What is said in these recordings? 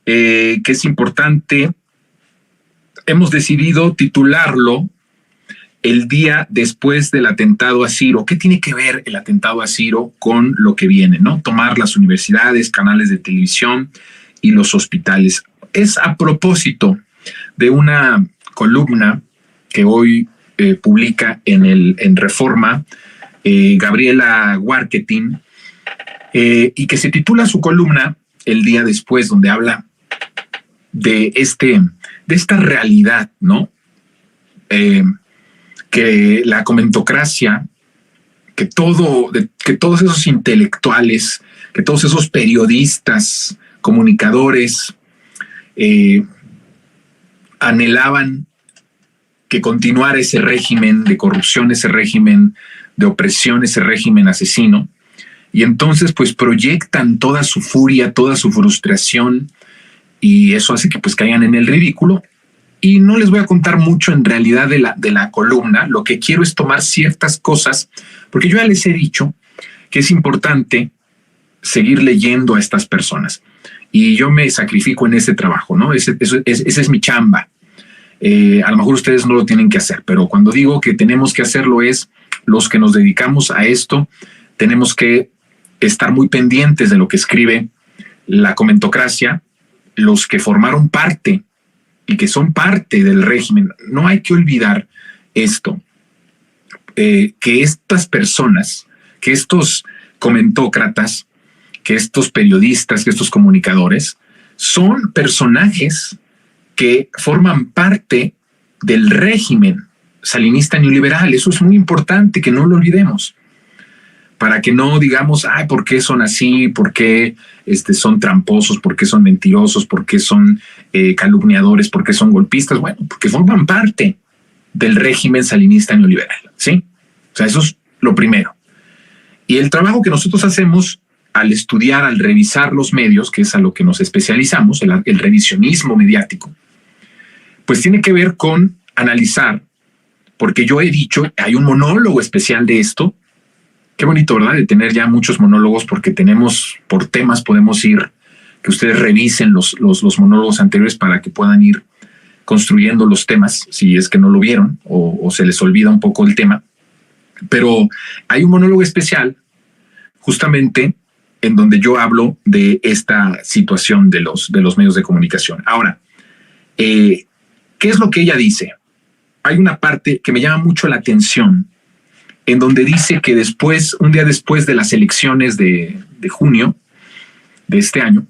que es importante. Hemos decidido titularlo El día después del atentado a Ciro. ¿Qué tiene que ver el atentado a Ciro con lo que viene, no? Tomar las universidades, canales de televisión y los hospitales. Es a propósito de una columna que hoy publica en Reforma Gabriela Warketin, y que se titula su columna El día después, donde habla de esta realidad, ¿no? Que la comentocracia, que todos esos intelectuales, que todos esos periodistas, comunicadores, anhelaban que continuara ese régimen de corrupción, ese régimen de opresión, ese régimen asesino, y entonces pues proyectan toda su furia, toda su frustración, y eso hace que pues caigan en el ridículo. Y no les voy a contar mucho en realidad de la columna. Lo que quiero es tomar ciertas cosas, porque yo ya les he dicho que es importante seguir leyendo a estas personas, y yo me sacrifico en ese trabajo, ¿no? Ese es mi chamba. A lo mejor ustedes no lo tienen que hacer, pero cuando digo que tenemos que hacerlo, es los que nos dedicamos a esto, tenemos que estar muy pendientes de lo que escribe la comentocracia, los que formaron parte y que son parte del régimen. No hay que olvidar esto, que estas personas, que estos comentócratas, que estos periodistas, que estos comunicadores son personajes que forman parte del régimen salinista neoliberal. Eso es muy importante que no lo olvidemos, para que no digamos, ay, ¿por qué son así? ¿Por qué son tramposos? ¿Por qué son mentirosos? ¿Por qué son calumniadores? ¿Por qué son golpistas? Bueno, porque forman parte del régimen salinista neoliberal, ¿sí? O sea, eso es lo primero. Y el trabajo que nosotros hacemos al estudiar, al revisar los medios, que es a lo que nos especializamos, el revisionismo mediático, pues tiene que ver con analizar, porque yo he dicho, hay un monólogo especial de esto. Qué bonito, ¿verdad? De tener ya muchos monólogos, porque tenemos, por temas podemos ir, que ustedes revisen los monólogos anteriores para que puedan ir construyendo los temas, si es que no lo vieron o se les olvida un poco el tema. Pero hay un monólogo especial justamente en donde yo hablo de esta situación de los medios de comunicación. Ahora, ¿qué es lo que ella dice? Hay una parte que me llama mucho la atención, en donde dice que un día después de las elecciones de junio de este año,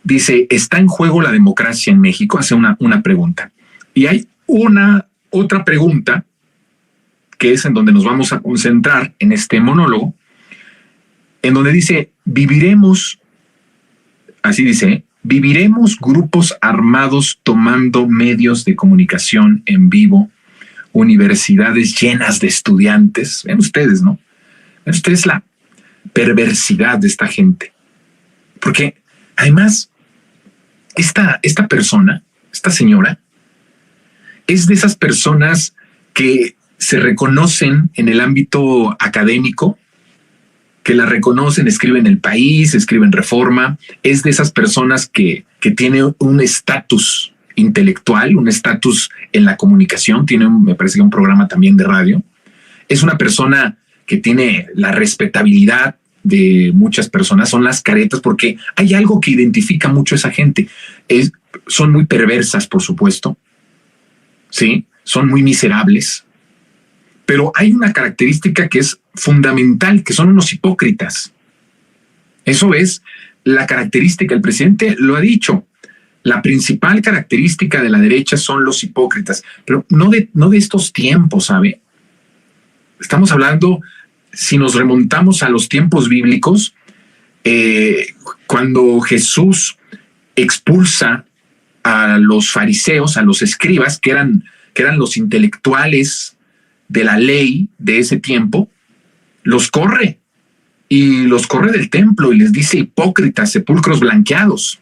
dice, ¿está en juego la democracia en México? Hace una pregunta. Y hay otra pregunta, que es en donde nos vamos a concentrar en este monólogo, en donde dice, viviremos grupos armados tomando medios de comunicación en vivo, universidades llenas de estudiantes. Ven ustedes, ¿no? Ven ustedes la perversidad de esta gente. Porque además, esta persona, esta señora, es de esas personas que se reconocen en el ámbito académico, que la reconocen, escriben El País, escriben Reforma. Es de esas personas que tiene un estatus intelectual, un estatus en la comunicación, me parece que un programa también de radio. Es una persona que tiene la respetabilidad de muchas personas, son las caretas, porque hay algo que identifica mucho a esa gente. Son muy perversas, por supuesto, ¿sí? Son muy miserables, pero hay una característica que es fundamental, que son unos hipócritas. Eso es la característica, el presidente lo ha dicho. La principal característica de la derecha son los hipócritas, pero no de estos tiempos, ¿sabe? Estamos hablando, si nos remontamos a los tiempos bíblicos, cuando Jesús expulsa a los fariseos, a los escribas, que eran los intelectuales de la ley de ese tiempo, los corre del templo y les dice hipócritas, sepulcros blanqueados.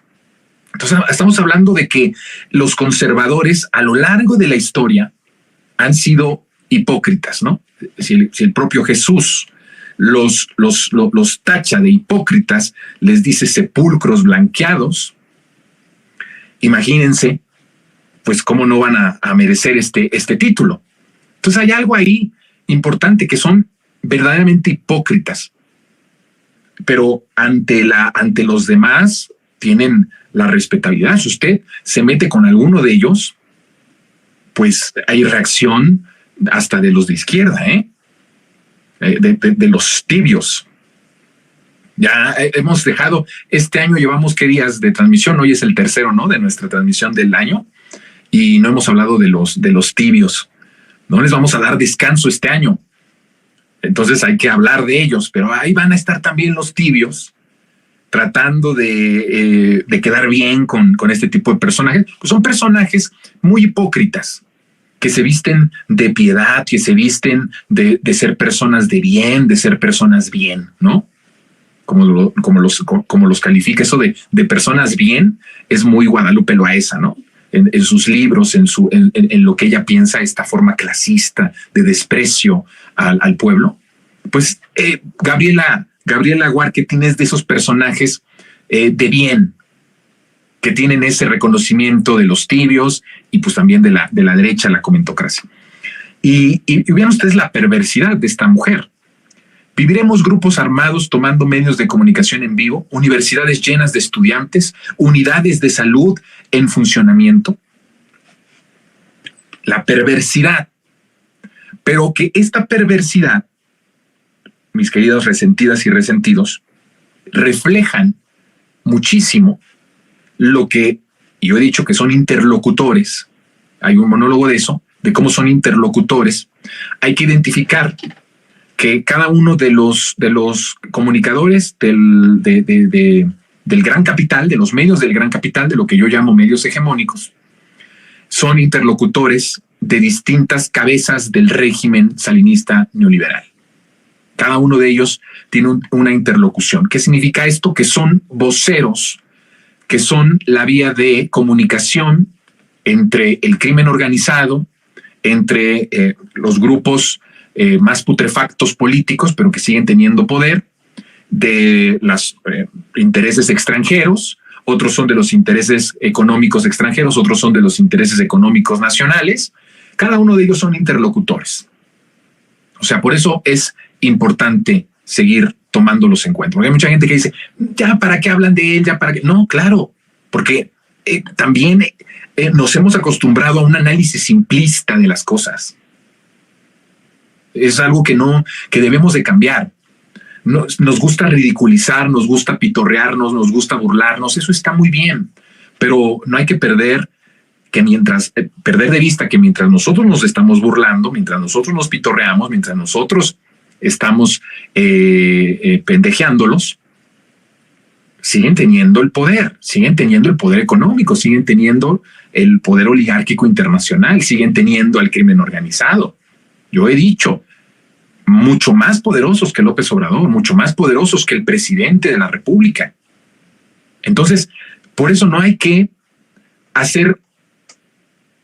Entonces estamos hablando de que los conservadores a lo largo de la historia han sido hipócritas, ¿no? Si el propio Jesús los tacha de hipócritas, les dice sepulcros blanqueados, imagínense, pues cómo no van a merecer este título. Entonces hay algo ahí importante, que son verdaderamente hipócritas, pero ante los demás tienen la respetabilidad. Si usted se mete con alguno de ellos, pues hay reacción hasta de los de izquierda, de los tibios. Ya hemos dejado, este año llevamos qué días de transmisión, hoy es el tercero, ¿no?, de nuestra transmisión del año, y no hemos hablado de los tibios. No les vamos a dar descanso este año. Entonces hay que hablar de ellos, pero ahí van a estar también los tibios, tratando de quedar bien con este tipo de personajes. Pues son personajes muy hipócritas, que se visten de piedad, que se visten de ser personas de bien, de ser personas bien, ¿no? Como los califica. Eso de personas bien es muy Guadalupe Loaesa, ¿no? En sus libros, en lo que ella piensa, esta forma clasista de desprecio al pueblo. Pues Gabriela Guarquetín es de esos personajes de bien, que tienen ese reconocimiento de los tibios y pues también de la derecha, la comentocracia. Y vean ustedes la perversidad de esta mujer. Viviremos grupos armados tomando medios de comunicación en vivo, universidades llenas de estudiantes, unidades de salud en funcionamiento. La perversidad. Pero que esta perversidad, mis queridos resentidas y resentidos, reflejan muchísimo lo que yo he dicho que son interlocutores. Hay un monólogo de eso, de cómo son interlocutores. Hay que identificar que cada uno de los comunicadores del gran capital, de los medios del gran capital, de lo que yo llamo medios hegemónicos, son interlocutores de distintas cabezas del régimen salinista neoliberal. Cada uno de ellos tiene una interlocución. ¿Qué significa esto? Que son voceros, que son la vía de comunicación entre el crimen organizado, entre los grupos más putrefactos políticos, pero que siguen teniendo poder, de los intereses extranjeros. Otros son de los intereses económicos extranjeros, otros son de los intereses económicos nacionales. Cada uno de ellos son interlocutores. O sea, por eso es importante seguir tomándolos en cuenta. Porque hay mucha gente que dice, ya, ¿para qué hablan de él? Ya, ¿para qué? No, claro, porque también nos hemos acostumbrado a un análisis simplista de las cosas. Es algo que debemos de cambiar. Nos gusta ridiculizar, nos gusta pitorrearnos, nos gusta burlarnos. Eso está muy bien, pero no hay que perder de vista que mientras nosotros nos estamos burlando, mientras nosotros nos pitorreamos, mientras nosotros estamos pendejeándolos, siguen teniendo el poder económico, siguen teniendo el poder oligárquico internacional, siguen teniendo al crimen organizado. Yo he dicho, mucho más poderosos que López Obrador, mucho más poderosos que el presidente de la República. Entonces, por eso no hay que hacer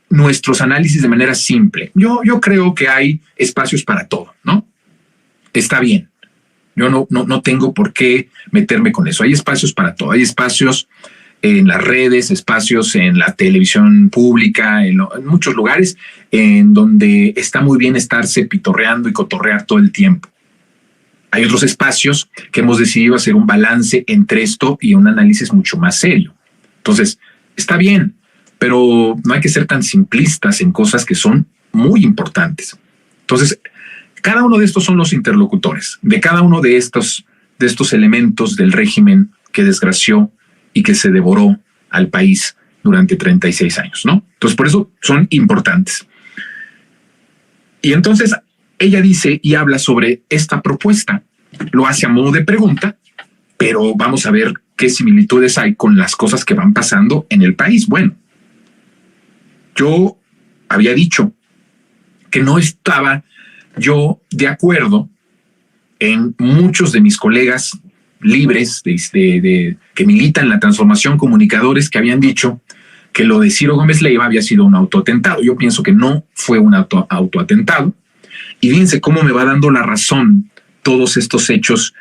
nuestros análisis de manera simple. Yo creo que hay espacios para todo, ¿no? Está bien. Yo no tengo por qué meterme con eso. Hay espacios para todo. Hay espacios en las redes, espacios en la televisión pública, en muchos lugares en donde está muy bien estarse pitorreando y cotorrear todo el tiempo. Hay otros espacios que hemos decidido hacer un balance entre esto y un análisis mucho más serio. Entonces, está bien, pero no hay que ser tan simplistas en cosas que son muy importantes. Entonces, cada uno de estos son los interlocutores de cada uno de estos elementos del régimen que desgració y que se devoró al país durante 36 años, ¿no? Entonces, por eso son importantes. Y entonces ella dice y habla sobre esta propuesta. Lo hace a modo de pregunta, pero vamos a ver qué similitudes hay con las cosas que van pasando en el país. Bueno, yo había dicho que no estaba yo de acuerdo en muchos de mis colegas libres que militan la transformación, comunicadores que habían dicho que lo de Ciro Gómez Leiva había sido un autoatentado. Yo pienso que no fue un autoatentado. Y fíjense cómo me va dando la razón todos estos hechos,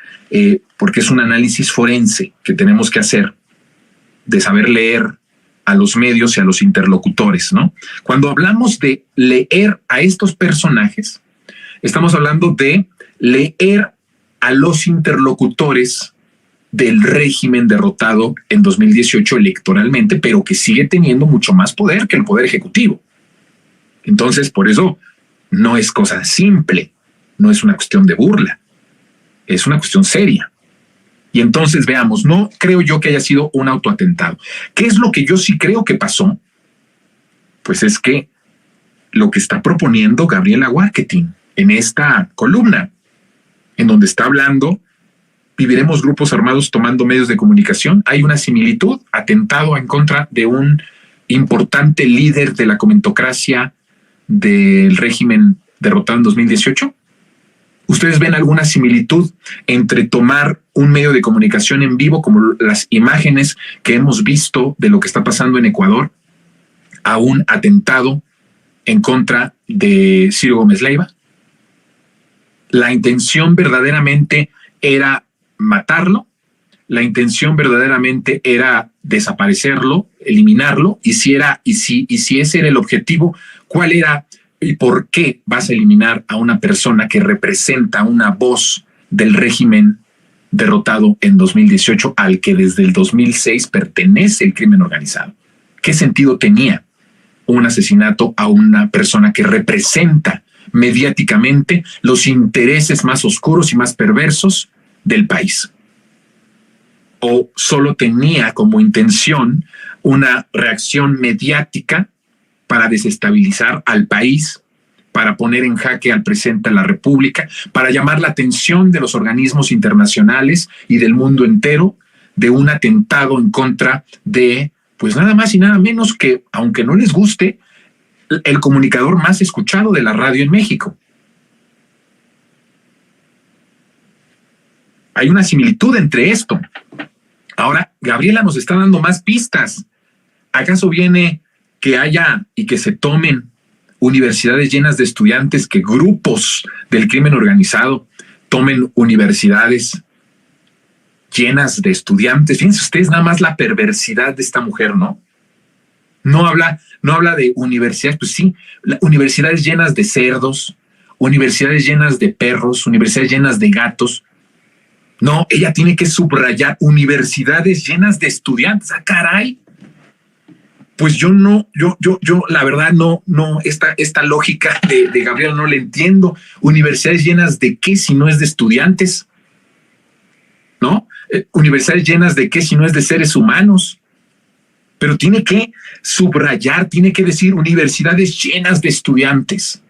porque es un análisis forense que tenemos que hacer, de saber leer a los medios y a los interlocutores, ¿no? Cuando hablamos de leer a estos personajes, estamos hablando de leer a los interlocutores del régimen derrotado en 2018 electoralmente, pero que sigue teniendo mucho más poder que el poder ejecutivo. Entonces, por eso no es cosa simple, no es una cuestión de burla, es una cuestión seria. Y entonces veamos, no creo yo que haya sido un autoatentado. ¿Qué es lo que yo sí creo que pasó? Pues es que lo que está proponiendo Gabriela Warketin en esta columna, en donde está hablando, viviremos grupos armados tomando medios de comunicación, hay una similitud, atentado en contra de un importante líder de la comentocracia del régimen derrotado en 2018. ¿Ustedes ven alguna similitud entre tomar un medio de comunicación en vivo, como las imágenes que hemos visto de lo que está pasando en Ecuador, a un atentado en contra de Ciro Gómez Leiva? La intención verdaderamente era matarlo, la intención verdaderamente era desaparecerlo, eliminarlo, y si ese era el objetivo, ¿cuál era y por qué vas a eliminar a una persona que representa una voz del régimen derrotado en 2018 al que desde el 2006 pertenece el crimen organizado? ¿Qué sentido tenía un asesinato a una persona que representa mediáticamente los intereses más oscuros y más perversos del país? ¿O solo tenía como intención una reacción mediática para desestabilizar al país, para poner en jaque al presidente de la República, para llamar la atención de los organismos internacionales y del mundo entero de un atentado en contra de, pues nada más y nada menos que, aunque no les guste, el comunicador más escuchado de la radio en México? Hay una similitud entre esto. Ahora, Gabriela nos está dando más pistas. ¿Acaso viene que haya y que se tomen universidades llenas de estudiantes, que grupos del crimen organizado tomen universidades llenas de estudiantes? Fíjense ustedes nada más la perversidad de esta mujer, ¿no? No habla de universidades, pues sí, universidades llenas de cerdos, universidades llenas de perros, universidades llenas de gatos. No, ella tiene que subrayar universidades llenas de estudiantes. ¡Ah, caray! Pues yo la verdad no, esta lógica de Gabriela no la entiendo. ¿Universidades llenas de qué si no es de estudiantes? ¿No? ¿Universidades llenas de qué si no es de seres humanos? Pero tiene que subrayar, tiene que decir universidades llenas de estudiantes.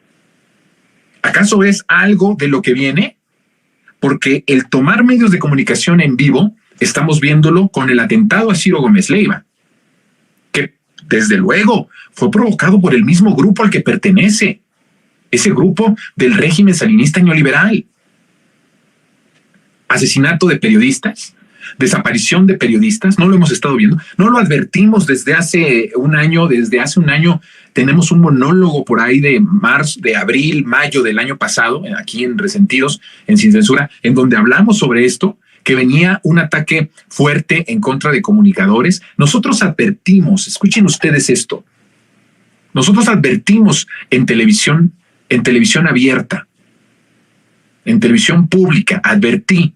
¿Acaso es algo de lo que viene? Porque el tomar medios de comunicación en vivo, estamos viéndolo con el atentado a Ciro Gómez Leiva, que desde luego fue provocado por el mismo grupo al que pertenece, ese grupo del régimen salinista neoliberal. Asesinato de periodistas, desaparición de periodistas, no lo hemos estado viendo, no lo advertimos desde hace un año. Tenemos un monólogo por ahí de abril, mayo del año pasado, aquí en Resentidos, en Sin Censura, en donde hablamos sobre esto, que venía un ataque fuerte en contra de comunicadores. Nosotros advertimos, escuchen ustedes esto, nosotros advertimos en televisión abierta, en televisión pública, advertí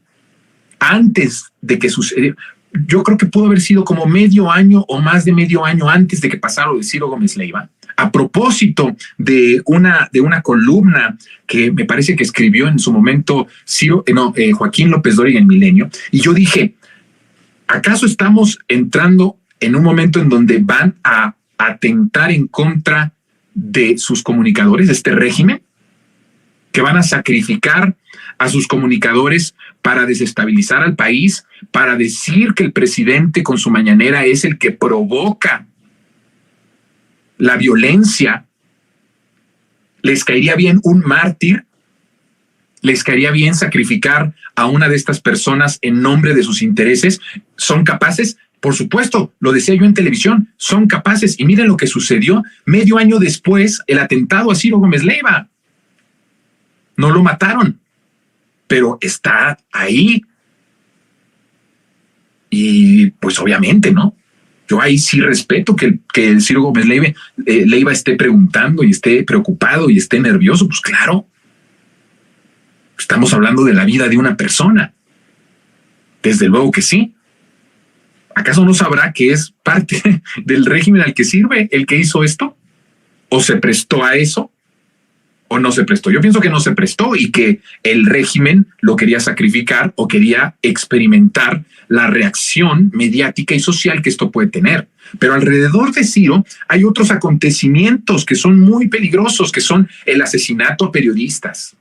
antes de que sucediera. Yo creo que pudo haber sido como medio año o más de medio año antes de que pasara lo de Ciro Gómez Leiva, a propósito de una columna que me parece que escribió en su momento Joaquín López Dóriga en Milenio. Y yo dije, ¿acaso estamos entrando en un momento en donde van a atentar en contra de sus comunicadores, de este régimen? ¿Que van a sacrificar a sus comunicadores para desestabilizar al país, para decir que el presidente con su mañanera es el que provoca la violencia? ¿Les caería bien un mártir? ¿Les caería bien sacrificar a una de estas personas en nombre de sus intereses? ¿Son capaces? Por supuesto, lo decía yo en televisión, son capaces. Y miren lo que sucedió medio año después, el atentado a Ciro Gómez Leiva. No lo mataron, pero está ahí. Y pues obviamente, ¿no? Yo ahí sí respeto que el Ciro Gómez Leiva esté preguntando y esté preocupado y esté nervioso. Pues claro, estamos hablando de la vida de una persona. Desde luego que sí. ¿Acaso no sabrá que es parte del régimen al que sirve el que hizo esto? ¿O se prestó a eso? ¿O no se prestó? Yo pienso que no se prestó y que el régimen lo quería sacrificar o quería experimentar la reacción mediática y social que esto puede tener. Pero alrededor de Ciro hay otros acontecimientos que son muy peligrosos, que son el asesinato a periodistas,